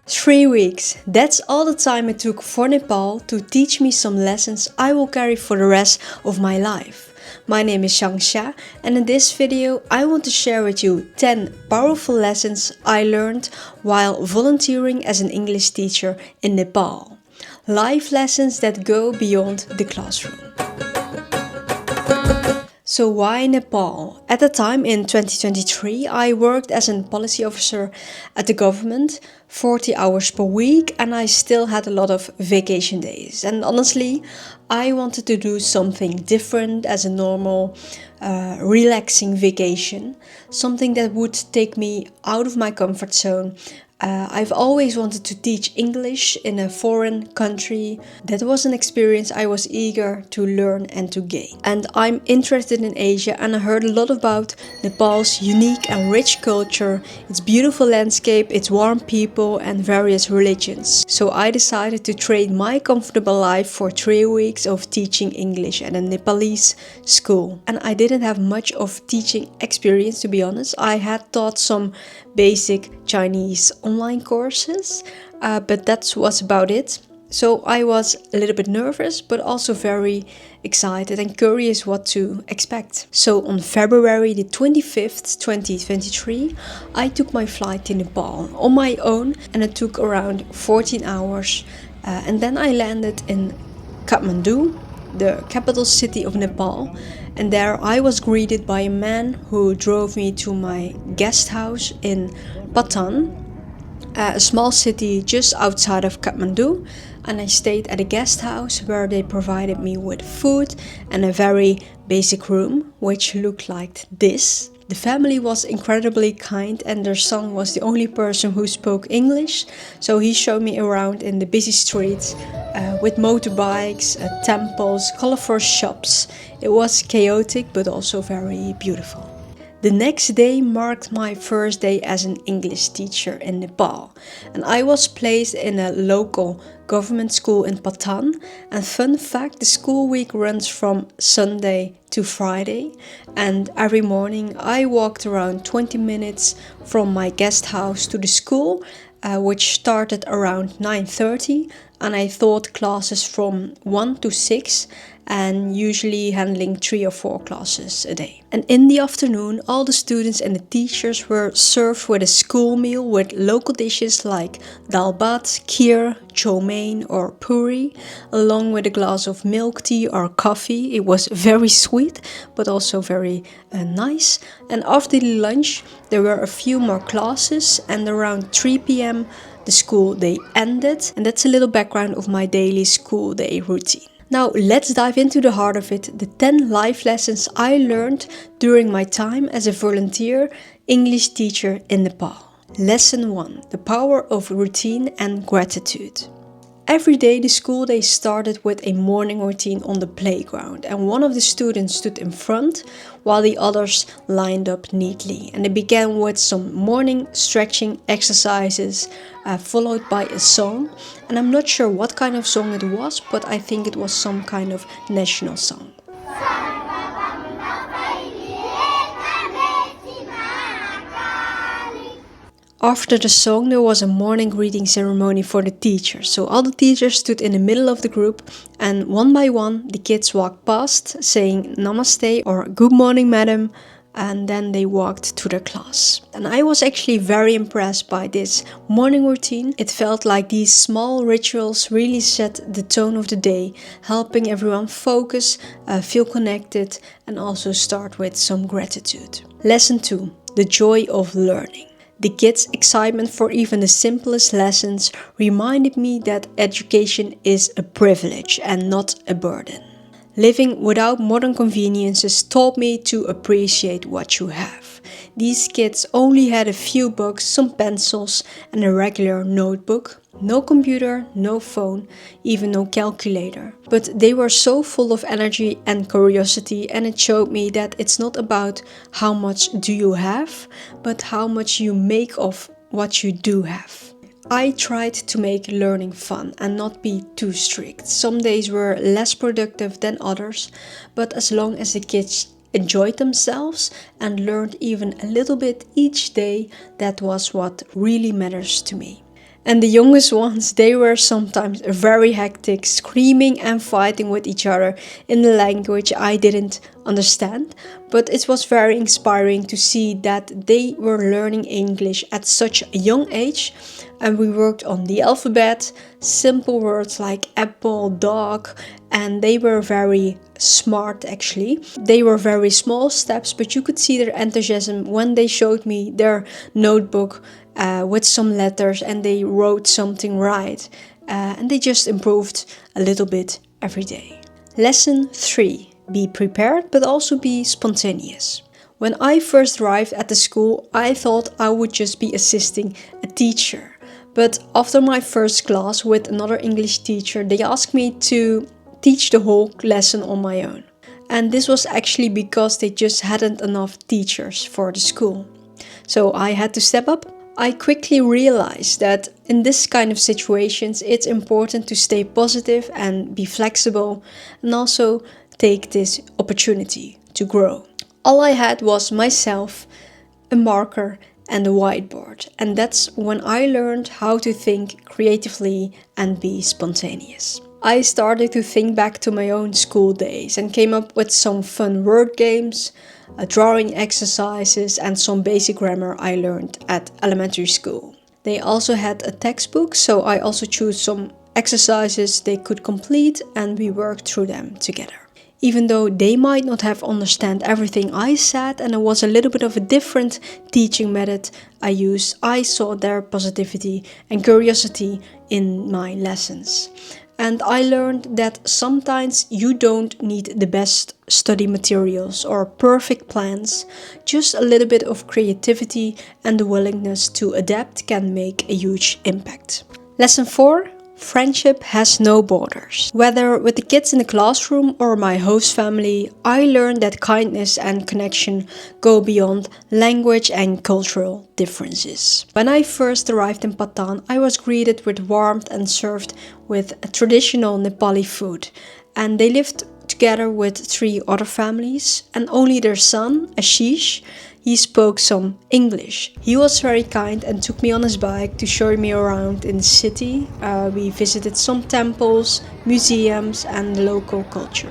3 weeks. That's all the time it took for Nepal to teach me some lessons I will carry for the rest of my life. My name is Shangsha, and in this video I want to share with you 10 powerful lessons I learned while volunteering as an English teacher in Nepal. Life lessons that go beyond the classroom. So why Nepal? At the time in 2023, I worked as a policy officer at the government, 40 hours per week, and I still had a lot of vacation days. And honestly, I wanted to do something different as a normal, relaxing vacation, something that would take me out of my comfort zone. I've always wanted to teach English in a foreign country. That was an experience I was eager to learn and to gain. And I'm interested in Asia, and I heard a lot about Nepal's unique and rich culture, its beautiful landscape, its warm people and various religions. So I decided to trade my comfortable life for 3 weeks of teaching English at a Nepalese school. And I didn't have much of teaching experience, to be honest. I had taught some basic Chinese online courses, but that was about it. So I was a little bit nervous, but also very excited and curious what to expect. So on February the 25th, 2023, I took my flight to Nepal on my own, and it took around 14 hours. And then I landed in Kathmandu, the capital city of Nepal. And there I was greeted by a man who drove me to my guest house in Patan, a small city just outside of Kathmandu. And I stayed at a guest house where they provided me with food and a very basic room, which looked like this. The family was incredibly kind, and their son was the only person who spoke English. So he showed me around in the busy streets with motorbikes, temples, colorful shops. It was chaotic but also very beautiful. The next day marked my first day as an English teacher in Nepal, and I was placed in a local government school in Patan. And fun fact, the school week runs from Sunday to Friday, and every morning I walked around 20 minutes from my guest house to the school, which started around 9:30, and I taught classes from 1 to 6 and usually handling 3 or 4 classes a day. And in the afternoon, all the students and the teachers were served with a school meal with local dishes like dal bhat, kheer, chow mein or puri, along with a glass of milk tea or coffee. It was very sweet but also very nice. And after the lunch there were a few more classes, and around 3 p.m. the school day ended. And that's a little background of my daily school day routine. Now let's dive into the heart of it, the 10 life lessons I learned during my time as a volunteer English teacher in Nepal. Lesson 1. The power of routine and gratitude. Every day the school day started with a morning routine on the playground, and one of the students stood in front while the others lined up neatly. And they began with some morning stretching exercises, followed by a song. And I'm not sure what kind of song it was, but I think it was some kind of national song. After the song, there was a morning greeting ceremony for the teachers. So all the teachers stood in the middle of the group, and one by one the kids walked past saying namaste or good morning madam, and then they walked to their class. And I was actually very impressed by this morning routine. It felt like these small rituals really set the tone of the day, helping everyone focus, feel connected, and also start with some gratitude. Lesson 2. The joy of learning. The kids' excitement for even the simplest lessons reminded me that education is a privilege and not a burden. Living without modern conveniences taught me to appreciate what you have. These kids only had a few books, some pencils and a regular notebook. No computer, no phone, even no calculator. But they were so full of energy and curiosity, and it showed me that it's not about how much do you have, but how much you make of what you do have. I tried to make learning fun and not be too strict. Some days were less productive than others, but as long as the kids enjoyed themselves and learned even a little bit each day, that was what really matters to me. And the youngest ones, they were sometimes very hectic, screaming and fighting with each other in the language I didn't understand. But it was very inspiring to see that they were learning English at such a young age. And we worked on the alphabet, simple words like apple, dog, and they were very smart actually. They were very small steps, but you could see their enthusiasm when they showed me their notebook with some letters and they wrote something right. And they just improved a little bit every day. Lesson 3. Be prepared, but also be spontaneous. When I first arrived at the school, I thought I would just be assisting a teacher. But after my first class with another English teacher, they asked me to teach the whole lesson on my own. And this was actually because they just hadn't enough teachers for the school. So I had to step up. I quickly realized that in this kind of situations, it's important to stay positive and be flexible and also take this opportunity to grow. All I had was myself, a marker, and a whiteboard. And that's when I learned how to think creatively and be spontaneous. I started to think back to my own school days and came up with some fun word games, drawing exercises, and some basic grammar I learned at elementary school. They also had a textbook, so I also chose some exercises they could complete and we worked through them together. Even though they might not have understand everything I said and it was a little bit of a different teaching method I used, I saw their positivity and curiosity in my lessons. And I learned that sometimes you don't need the best study materials or perfect plans. Just a little bit of creativity and the willingness to adapt can make a huge impact. Lesson 4. Friendship has no borders. Whether with the kids in the classroom or my host family, I learned that kindness and connection go beyond language and cultural differences. When I first arrived in Patan, I was greeted with warmth and served with traditional Nepali food. And they lived together with 3 other families and only their son, Ashish, he spoke some English. He was very kind and took me on his bike to show me around in the city. We visited some temples, museums and local culture.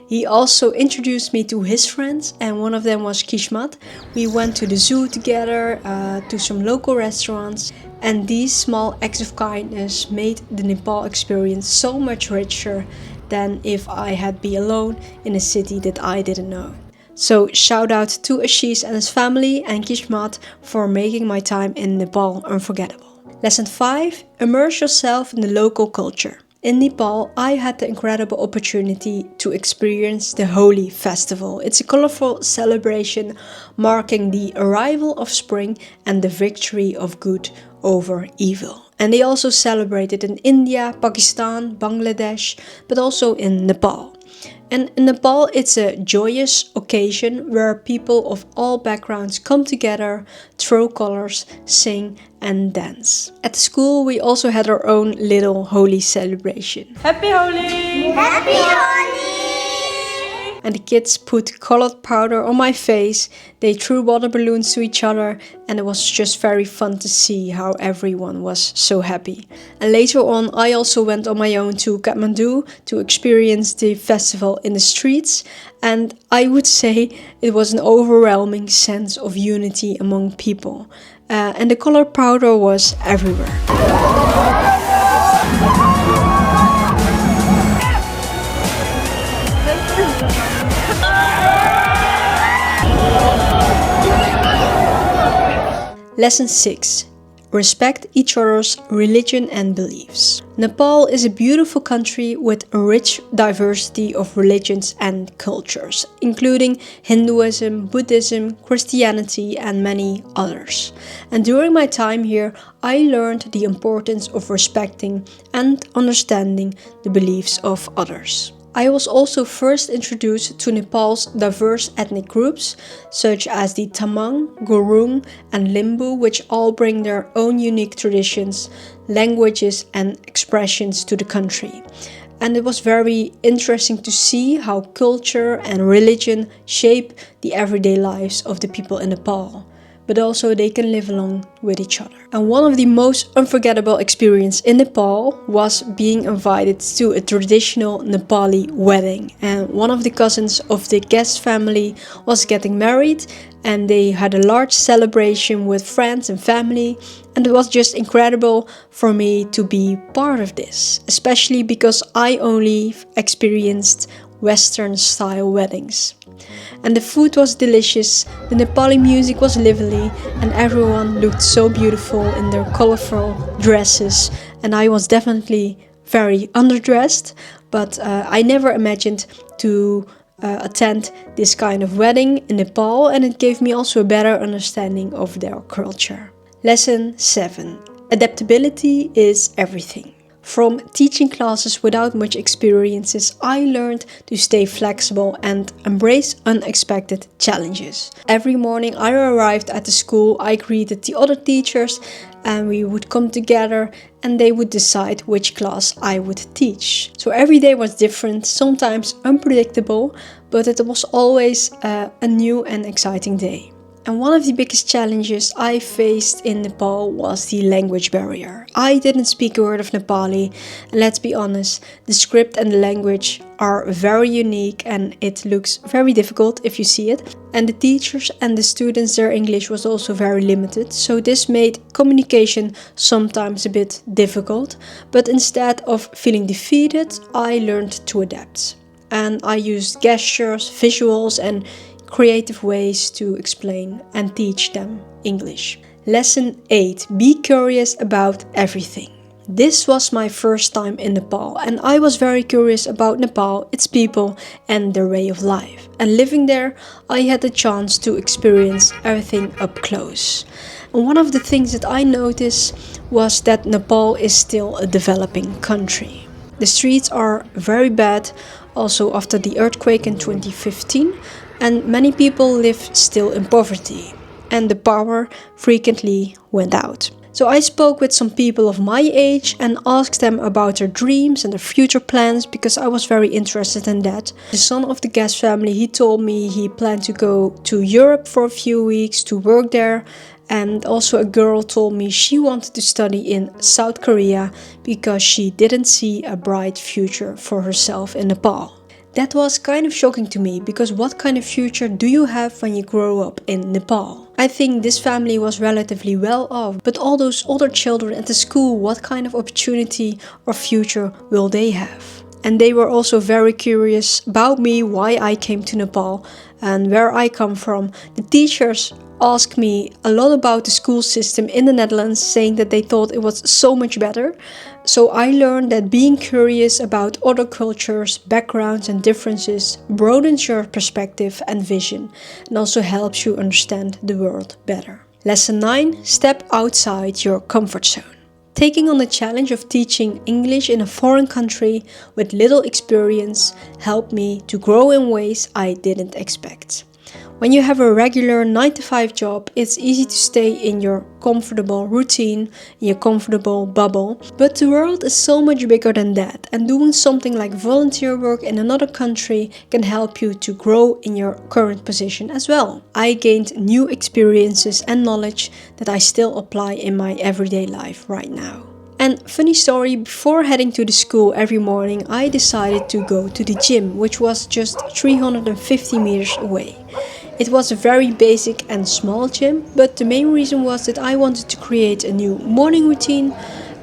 He also introduced me to his friends and one of them was Kishmat. We went to the zoo together, to some local restaurants, and these small acts of kindness made the Nepal experience so much richer than if I had been alone in a city that I didn't know. So shout out to Ashish and his family and Kishmat for making my time in Nepal unforgettable. Lesson 5. Immerse yourself in the local culture. In Nepal, I had the incredible opportunity to experience the Holi Festival. It's a colorful celebration marking the arrival of spring and the victory of good over evil. And they also celebrated in India, Pakistan, Bangladesh, but also in Nepal. And in Nepal, it's a joyous occasion where people of all backgrounds come together, throw colors, sing and dance. At the school, we also had our own little Holi celebration. Happy Holi! Happy Holi! And the kids put colored powder on my face, they threw water balloons to each other, and it was just very fun to see how everyone was so happy. And later on, I also went on my own to Kathmandu to experience the festival in the streets, and I would say it was an overwhelming sense of unity among people. And the colored powder was everywhere. Lesson 6. Respect each other's religion and beliefs. Nepal is a beautiful country with a rich diversity of religions and cultures, including Hinduism, Buddhism, Christianity, and many others. And during my time here, I learned the importance of respecting and understanding the beliefs of others. I was also first introduced to Nepal's diverse ethnic groups, such as the Tamang, Gurung, and Limbu, which all bring their own unique traditions, languages, and expressions to the country. And it was very interesting to see how culture and religion shape the everyday lives of the people in Nepal. but also they can live along with each other. And one of the most unforgettable experiences in Nepal was being invited to a traditional Nepali wedding. And one of the cousins of the guest family was getting married, and they had a large celebration with friends and family. And it was just incredible for me to be part of this, especially because I only experienced Western style weddings. And the food was delicious, the Nepali music was lively, and everyone looked so beautiful in their colorful dresses. And I was definitely very underdressed, but I never imagined to attend this kind of wedding in Nepal, and it gave me also a better understanding of their culture. Lesson 7. Adaptability is everything. From teaching classes without much experiences, I learned to stay flexible and embrace unexpected challenges. Every morning I arrived at the school, I greeted the other teachers, and we would come together and they would decide which class I would teach. So every day was different, sometimes unpredictable, but it was always a new and exciting day. And one of the biggest challenges I faced in Nepal was the language barrier. I didn't speak a word of Nepali, and let's be honest, the script and the language are very unique and it looks very difficult if you see it. And the teachers and the students, their English was also very limited, so this made communication sometimes a bit difficult. But instead of feeling defeated, I learned to adapt. And I used gestures, visuals, and creative ways to explain and teach them English. Lesson 8. Be curious about everything. This was my first time in Nepal, and I was very curious about Nepal, its people, and their way of life. And living there, I had the chance to experience everything up close. And one of the things that I noticed was that Nepal is still a developing country. The streets are very bad, also after the earthquake in 2015, and many people live still in poverty, and the power frequently went out. So I spoke with some people of my age and asked them about their dreams and their future plans, because I was very interested in that. The son of the guest family, he told me he planned to go to Europe for a few weeks to work there. And also a girl told me she wanted to study in South Korea because she didn't see a bright future for herself in Nepal. That was kind of shocking to me, because what kind of future do you have when you grow up in Nepal? I think this family was relatively well off, but all those other children at the school, what kind of opportunity or future will they have? And they were also very curious about me, why I came to Nepal and where I come from. The teachers asked me a lot about the school system in the Netherlands, saying that they thought it was so much better. So I learned that being curious about other cultures, backgrounds and differences broadens your perspective and vision, and also helps you understand the world better. Lesson 9. Step outside your comfort zone. Taking on the challenge of teaching English in a foreign country with little experience helped me to grow in ways I didn't expect. When you have a regular 9-to-5 job, it's easy to stay in your comfortable routine, in your comfortable bubble. But the world is so much bigger than that, and doing something like volunteer work in another country can help you to grow in your current position as well. I gained new experiences and knowledge that I still apply in my everyday life right now. And funny story, before heading to the school every morning, I decided to go to the gym, which was just 350 meters away. It was a very basic and small gym, but the main reason was that I wanted to create a new morning routine.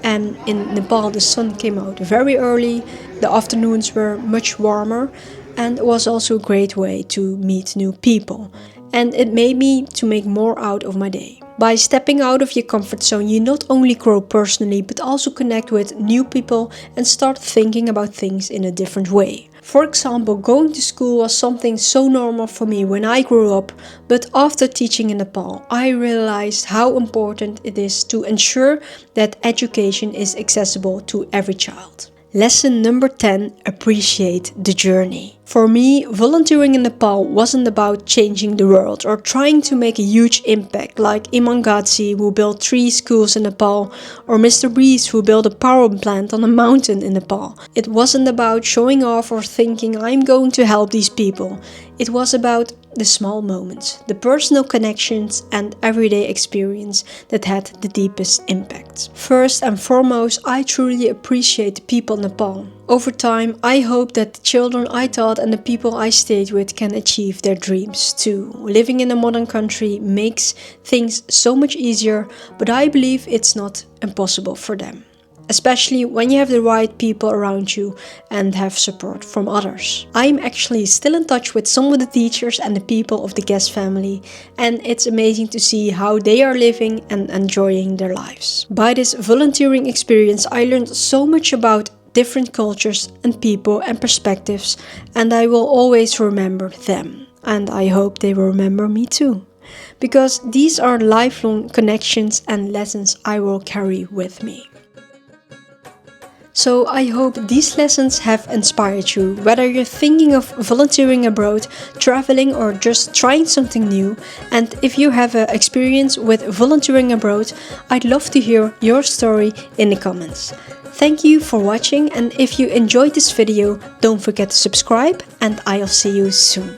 And in Nepal the sun came out very early, the afternoons were much warmer, and it was also a great way to meet new people. And it made me to make more out of my day. By stepping out of your comfort zone, you not only grow personally, but also connect with new people and start thinking about things in a different way. For example, going to school was something so normal for me when I grew up, but after teaching in Nepal, I realized how important it is to ensure that education is accessible to every child. Lesson number 10. Appreciate the journey. For me, volunteering in Nepal wasn't about changing the world or trying to make a huge impact like Iman Gatsi, who built 3 schools in Nepal, or Mr. Beast, who built a power plant on a mountain in Nepal. It wasn't about showing off or thinking I'm going to help these people. It was about the small moments, the personal connections and everyday experience that had the deepest impact. First and foremost, I truly appreciate the people in Nepal. Over time, I hope that the children I taught and the people I stayed with can achieve their dreams too. Living in a modern country makes things so much easier, but I believe it's not impossible for them. Especially when you have the right people around you and have support from others. I'm actually still in touch with some of the teachers and the people of the guest family, and it's amazing to see how they are living and enjoying their lives. By this volunteering experience, I learned so much about different cultures and people and perspectives, and I will always remember them. And I hope they will remember me too. Because these are lifelong connections and lessons I will carry with me. So I hope these lessons have inspired you, whether you're thinking of volunteering abroad, traveling or just trying something new. And if you have an experience with volunteering abroad, I'd love to hear your story in the comments. Thank you for watching, and if you enjoyed this video, don't forget to subscribe and I'll see you soon.